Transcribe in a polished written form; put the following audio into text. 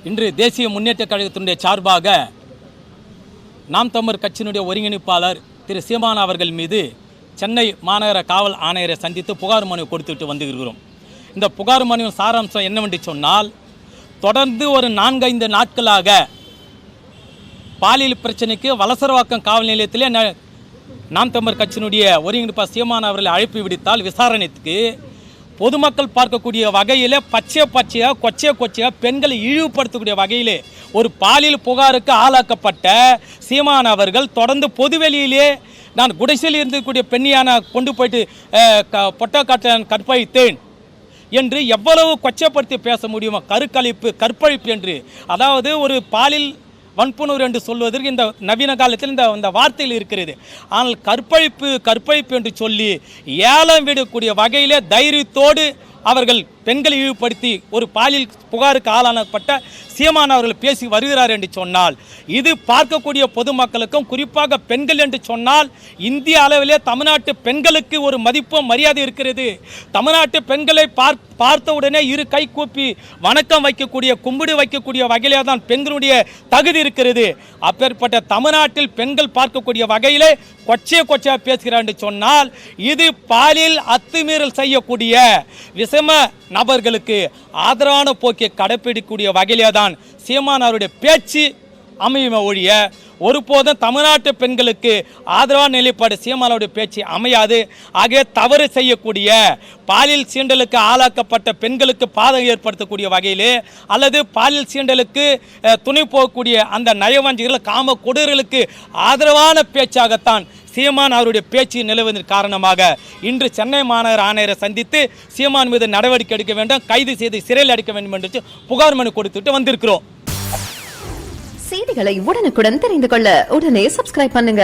இன்று தேசிய முன்னேற்றக் கழகத்தினுடைய சார்பாக நாம் தமிழர் கட்சியினுடைய ஒருங்கிணைப்பாளர் திரு சீமான் அவர்கள் மீது சென்னை மாநகர காவல் ஆணையரை சந்தித்து புகார் மனு கொடுத்துட்டு வந்துகிறோம். இந்த புகார் மனுவின் சாராம்சம் என்னவென்று சொன்னால், தொடர்ந்து ஒரு 4-5 நாட்களாக பாலியல் பிரச்சனைக்கு வலசரவாக்கம் காவல் நிலையத்திலே நாம் தமிழர் கட்சியினுடைய ஒருங்கிணைப்பாளர் சீமான் அவர்களை அழைப்பு விடுத்தால் விசாரணைக்கு பொதுமக்கள் பார்க்கக்கூடிய வகையில் பச்சையாக கொச்சையாக பெண்களை இழிவுபடுத்தக்கூடிய வகையிலே ஒரு பாலியல் புகாருக்கு ஆளாக்கப்பட்ட சீமான் அவர்கள் தொடர்ந்து பொதுவெளியிலே நான் குடிசையில் இருக்கக்கூடிய பெண்ணியான கொண்டு போயிட்டு பொட்டக்காட்டில் கற்பழித்தேன் என்று எவ்வளவு கொச்சைப்படுத்தி பேச முடியுமோ, கற்பழிப்பு என்று, அதாவது ஒரு பாலியல் வன்புணர்வு என்று சொல்வதற்கு இந்த நவீன காலத்தில் இந்த வார்த்தையில் இருக்கிறது. ஆனால் கற்பழிப்பு என்று சொல்லி ஏலம் விடக்கூடிய வகையிலே தைரியத்தோடு அவர்கள் பெண்களை இழிவுபடுத்தி ஒரு பாலியல் புகாருக்கு ஆளானப்பட்ட சீமான் அவர்கள் பேசி வருகிறார் என்று சொன்னால், இது பார்க்கக்கூடிய பொதுமக்களுக்கும் குறிப்பாக பெண்கள் என்று சொன்னால் இந்திய அளவிலே தமிழ்நாட்டு பெண்களுக்கு ஒரு மதிப்பும் மரியாதை இருக்கிறது. தமிழ்நாட்டு பெண்களை பார்த்தவுடனே இரு கை கூப்பி வணக்கம் வைக்கக்கூடிய கும்பிடு வைக்கக்கூடிய வகையிலே தான் பெண்களுடைய தகுதி இருக்கிறது. அப்பேற்பட்ட தமிழ்நாட்டில் பெண்கள் பார்க்கக்கூடிய வகையிலே கொச்சையாக பேசுகிறார் என்று சொன்னால், இது பாலியல் அத்துமீறல் செய்யக்கூடிய விஷம நபர்களுக்கு ஆதரவான போக்கை கடைப்பிடிக்கக்கூடிய வகையிலே தான் சீமான் அவருடைய பேச்சு அமையுமே ஒழிய ஒருபோதும் தமிழ்நாட்டு பெண்களுக்கு ஆதரவான நிலைப்பாடு சீமானுடைய பேச்சு அமையாது. ஆகிய தவறு செய்யக்கூடிய பாலியல் சீண்டலுக்கு ஆளாக்கப்பட்ட பெண்களுக்கு பாதகம் ஏற்படுத்தக்கூடிய வகையிலே அல்லது பாலியல் சீண்டலுக்கு துணை போகக்கூடிய அந்த நயவஞ்சிகள் காம கொடூரர்களுக்கு ஆதரவான பேச்சாகத்தான் சீமான் அவருடைய பேச்சு நிலவுவதன் காரணமாக இன்று சென்னை மாநகர ஆணையரை சந்தித்து சீமான் மீது நடவடிக்கை எடுக்க வேண்டும், கைது செய்து சிறையில் அடைக்க வேண்டும் என்று புகார் மனு கொடுத்துட்டு வந்திருக்கிறோம். செய்திகளை உடனுக்குடன் தெரிந்து கொள்ள உடனே சப்ஸ்கிரைப் பண்ணுங்க.